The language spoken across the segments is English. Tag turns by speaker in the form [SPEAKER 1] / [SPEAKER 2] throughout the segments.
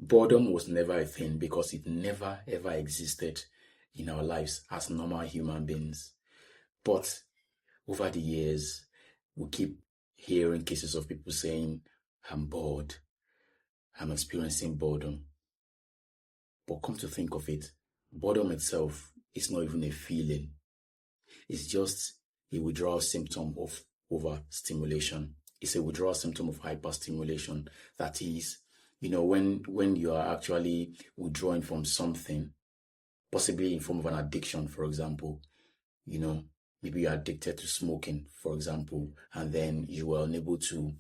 [SPEAKER 1] Boredom was never a thing because it never ever existed in our lives as normal human beings. But over the years, we keep hearing cases of people saying, I'm bored, I'm experiencing boredom. But come to think of it, boredom itself is not even a feeling. It's just a withdrawal symptom of overstimulation. It's a withdrawal symptom of hyperstimulation. That is, when you are actually withdrawing from something, possibly in form of an addiction, for example, maybe you're addicted to smoking, for example, and then you were unable to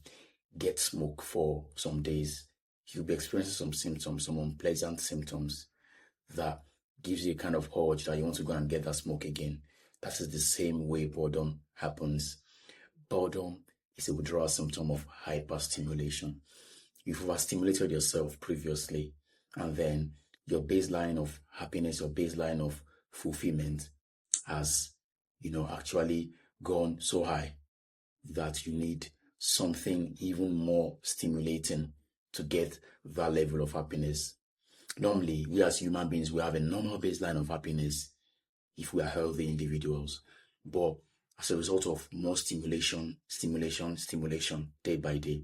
[SPEAKER 1] get smoke for some days, you'll be experiencing some symptoms, some unpleasant symptoms that gives you a kind of urge that you want to go and get that smoke again. That is the same way boredom happens. Boredom is a withdrawal symptom of hyperstimulation. You've overstimulated yourself previously, and then your baseline of happiness, your baseline of fulfillment has, actually gone so high that you need something even more stimulating to get that level of happiness. Normally, we as human beings, we have a normal baseline of happiness if we are healthy individuals. But as a result of more stimulation, day by day,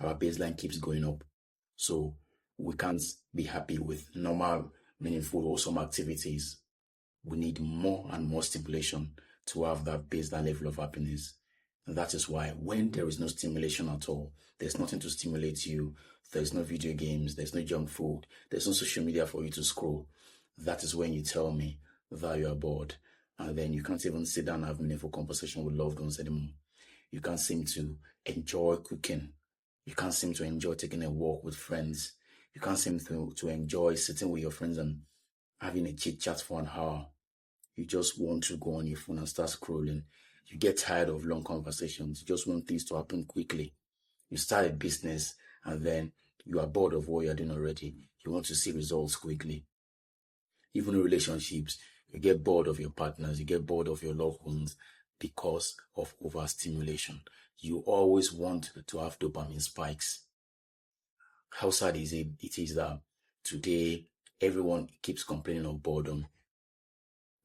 [SPEAKER 1] our baseline keeps going up. So we can't be happy with normal, meaningful, wholesome activities. We need more and more stimulation to have that baseline level of happiness. And that is why when there is no stimulation at all, there's nothing to stimulate you, there's no video games, there's no junk food, there's no social media for you to scroll, that is when you tell me that you are bored. And then you can't even sit down and have meaningful conversation with loved ones anymore. You can't seem to enjoy cooking. You can't seem to enjoy taking a walk with friends. You can't seem to enjoy sitting with your friends and having a chit chat for an hour. You just want to go on your phone and start scrolling. You get tired of long conversations. You just want things to happen quickly. You start a business and then you are bored of what you're doing already. You want to see results quickly. Even in relationships, you get bored of your partners. You get bored of your loved ones because of overstimulation. You always want to have dopamine spikes. How sad is it? It is that today everyone keeps complaining of boredom.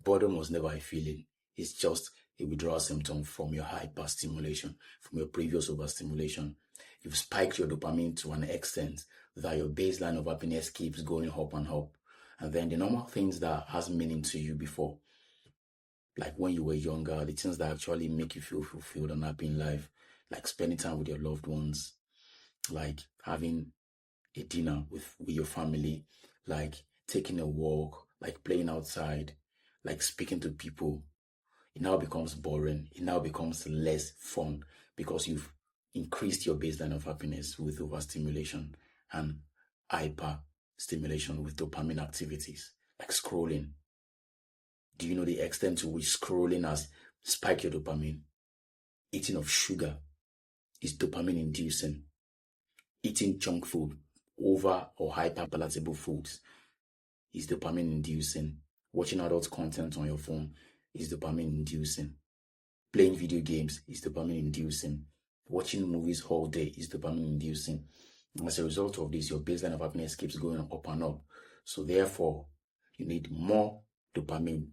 [SPEAKER 1] Boredom was never a feeling. It's just a withdrawal symptom from your hyperstimulation, from your previous overstimulation. You've spiked your dopamine to an extent that your baseline of happiness keeps going up and up. And then the normal things that has meaning to you before, like when you were younger, the things that actually make you feel fulfilled and happy in life, like spending time with your loved ones, like having a dinner with your family, like taking a walk, like playing outside, like speaking to people, it now becomes boring. It now becomes less fun because you've increased your baseline of happiness with overstimulation and hyper-stimulation with dopamine activities, like scrolling. Do you know the extent to which scrolling has spiked your dopamine? Eating of sugar is dopamine inducing. Eating junk food, over or hyper-palatable foods is dopamine inducing. Watching adult content on your phone is dopamine inducing. Playing video games is dopamine inducing. Watching movies all day is dopamine inducing. And as a result of this, your baseline of happiness keeps going up and up. So therefore, you need more dopamine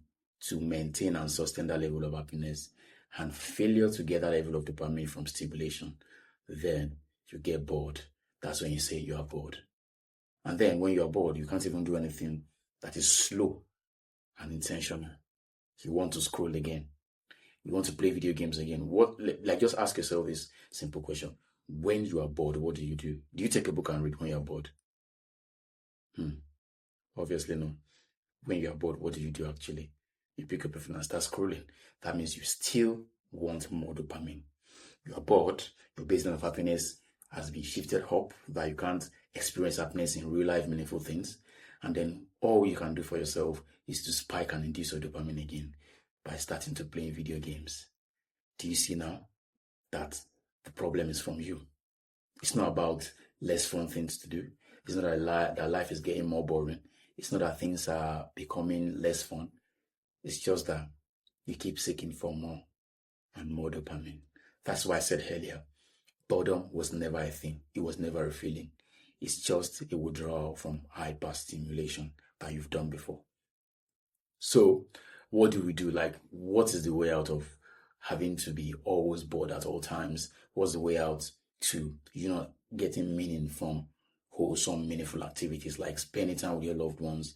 [SPEAKER 1] to maintain and sustain that level of happiness. And failure to get that level of dopamine from stimulation, then you get bored. That's when you say you are bored. And then when you are bored, you can't even do anything that is slow and intentional. You want to scroll again. You want to play video games again. Just ask yourself this simple question. When you are bored, what do you do? Do you take a book and read when you are bored? Obviously no. When you are bored, what do you do actually? You pick up your phone and start scrolling. That means you still want more dopamine. You are bored. Your baseline of happiness has been shifted up that you can't experience happiness in real life, meaningful things. And then all you can do for yourself is to spike and induce your dopamine again by starting to play video games. Do you see now that the problem is from you? It's not about less fun things to do. It's not that life is getting more boring. It's not that things are becoming less fun. It's just that you keep seeking for more and more dopamine. That's why I said earlier, boredom was never a thing. It was never a feeling. It's just a withdrawal from hyperstimulation that you've done before. So, what do we do? Like, what is the way out of having to be always bored at all times? What's the way out to, getting meaning from wholesome, meaningful activities like spending time with your loved ones,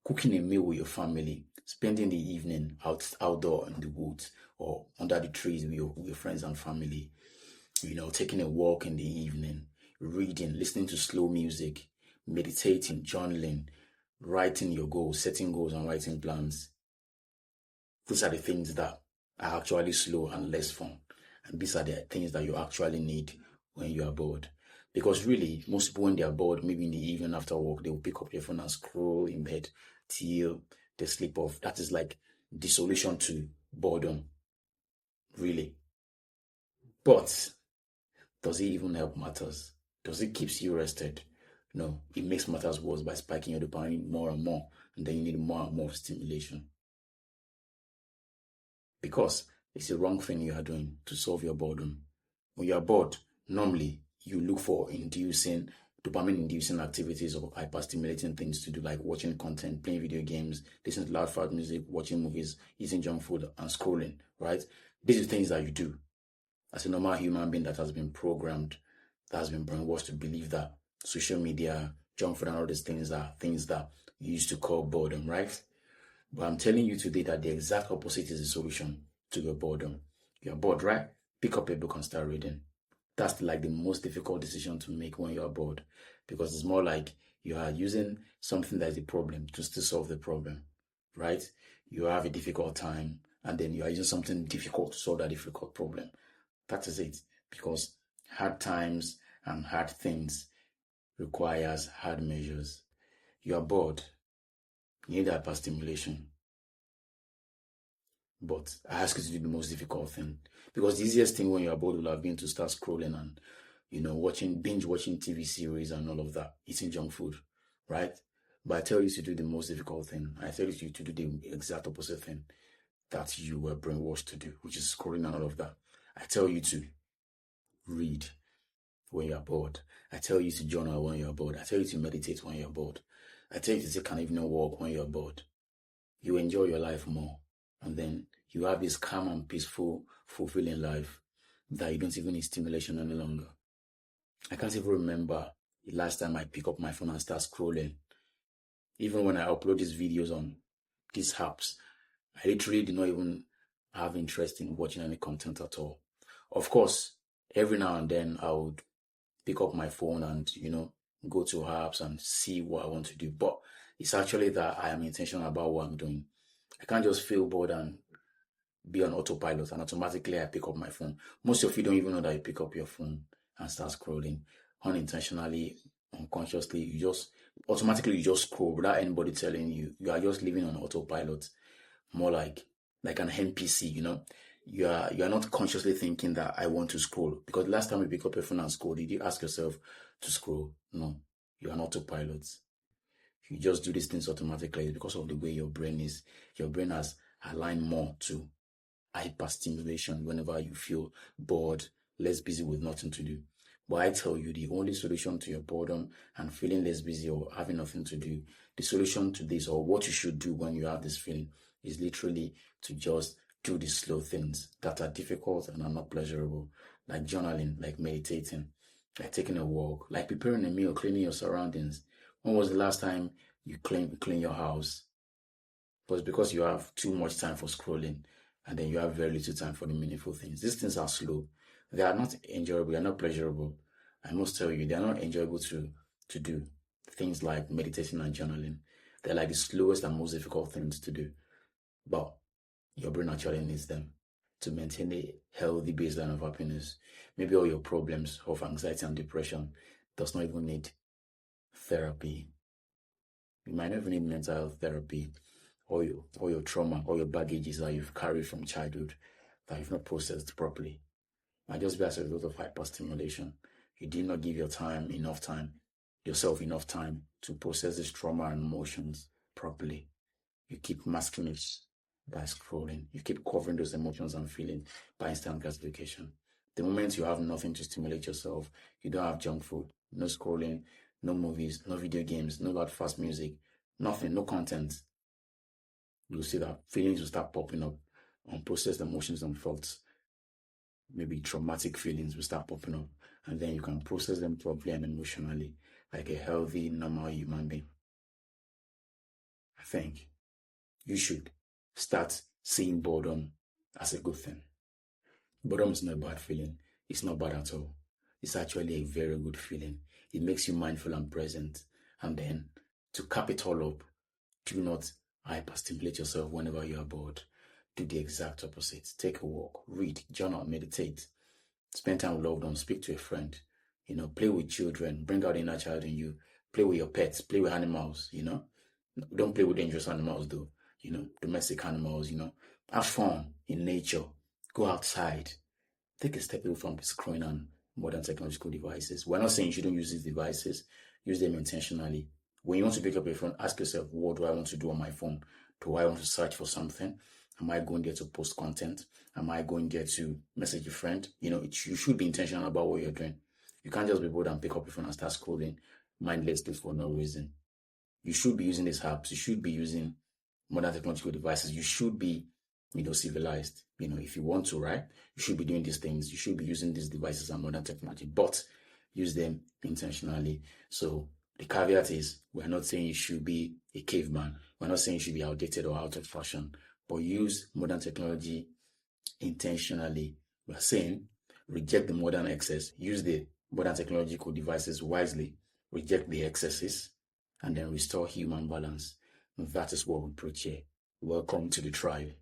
[SPEAKER 1] cooking a meal with your family, spending the evening outdoor in the woods or under the trees with your friends and family, taking a walk in the evening, reading, listening to slow music, meditating, journaling, writing your goals, setting goals and writing plans. These are the things that are actually slow and less fun. And these are the things that you actually need when you are bored. Because really, most people, when they are bored, maybe in the evening after work, they will pick up their phone and scroll in bed till they sleep off. That is like the solution to boredom, really. But does it even help matters? Does it keep you rested? No, it makes matters worse by spiking your dopamine more and more, and then you need more and more stimulation. Because it's the wrong thing you are doing to solve your boredom. When you are bored, normally you look for dopamine-inducing activities or hyper-stimulating things to do, like watching content, playing video games, listening to loud, loud music, watching movies, eating junk food, and scrolling, right? These are things that you do as a normal human being that has been programmed, that has been brainwashed to believe that social media, junk food, and all these things are things that you used to call boredom, right? But I'm telling you today that the exact opposite is the solution to your boredom. You're bored, right? Pick up a book and start reading. That's like the most difficult decision to make when you're bored, because it's more like you are using something that is a problem to still solve the problem, right? You have a difficult time and then you are using something difficult to solve that difficult problem. That is it, because hard times and hard things requires hard measures. You are bored. You need hyperstimulation. But I ask you to do the most difficult thing. Because the easiest thing when you're bored will have been to start scrolling and, binge watching TV series and all of that, eating junk food, right? But I tell you to do the most difficult thing. I tell you to do the exact opposite thing that you were brainwashed to do, which is scrolling and all of that. I tell you to read when you're bored. I tell you to journal when you're bored. I tell you to meditate when you're bored. I tell you to take an evening walk when you're bored. You enjoy your life more. And then you have this calm and peaceful, fulfilling life that you don't even need stimulation any longer. I can't even remember the last time I pick up my phone and start scrolling. Even when I upload these videos on these apps, I literally do not even have interest in watching any content at all. Of course, every now and then I would pick up my phone and, go to apps and see what I want to do. But it's actually that I am intentional about what I'm doing. I can't just feel bored and be on autopilot and automatically I pick up my phone. Most of you don't even know that you pick up your phone and start scrolling unintentionally, unconsciously. You just scroll without anybody telling you. You are just living on autopilot, more like an NPC. You are not consciously thinking that I want to scroll, because last time you pick up your phone and scroll, did you ask yourself to scroll? No, you are on autopilot. You just do these things automatically because of the way your brain is. Your brain has aligned more to hyperstimulation whenever you feel bored, less busy with nothing to do. But I tell you, the only solution to your boredom and feeling less busy or having nothing to do, the solution to this, or what you should do when you have this feeling, is literally to just do the slow things that are difficult and are not pleasurable, like journaling, like meditating, like taking a walk, like preparing a meal, cleaning your surroundings. When was the last time you clean your house? It was because you have too much time for scrolling and then you have very little time for the meaningful things. These things are slow. They are not enjoyable. They are not pleasurable. I must tell you, they are not enjoyable to do. Things like meditating and journaling. They're like the slowest and most difficult things to do. But your brain actually needs them to maintain a healthy baseline of happiness. Maybe all your problems of anxiety and depression does not even need therapy. You might not even need mental health therapy, or your trauma, or your baggages that you've carried from childhood that you've not processed properly. Might just be as a result of hyperstimulation. You did not give yourself enough time to process this trauma and emotions properly. You keep masking it by scrolling. You keep covering those emotions and feelings by instant gratification. The moment you have nothing to stimulate yourself, you don't have junk food, no scrolling, no movies, no video games, no loud fast music, nothing, no content, you'll see that feelings will start popping up, unprocessed emotions and thoughts, maybe traumatic feelings will start popping up, and then you can process them properly and emotionally like a healthy, normal human being. I think you should start seeing boredom as a good thing. Boredom is not a bad feeling. It's not bad at all. It's actually a very good feeling. It makes you mindful and present. And then, to cap it all up, do not hyperstimulate yourself whenever you are bored. Do the exact opposite. Take a walk, read, journal, meditate, spend time with loved ones, speak to a friend, play with children, bring out the inner child in you, play with your pets, play with animals, Don't play with dangerous animals though, domestic animals, have fun in nature, go outside, take a step away from screen and modern technological devices. We're not saying you shouldn't use these devices, use them intentionally. When you want to pick up your phone, ask yourself, what do I want to do on my phone? Do I want to search for something? Am I going there to post content? Am I going there to message a friend? You should be intentional about what you're doing. You can't just be bored and pick up your phone and start scrolling mindlessly for no reason. You should be using these apps. You should be using modern technological devices. You should be, civilized. If you want to, right? You should be doing these things. You should be using these devices and modern technology, but use them intentionally. So the caveat is, we're not saying you should be a caveman. We're not saying you should be outdated or out of fashion, but use modern technology intentionally. We're saying reject the modern excess, use the modern technological devices wisely, reject the excesses, and then restore human balance. And that is what we preach here. Welcome to the tribe.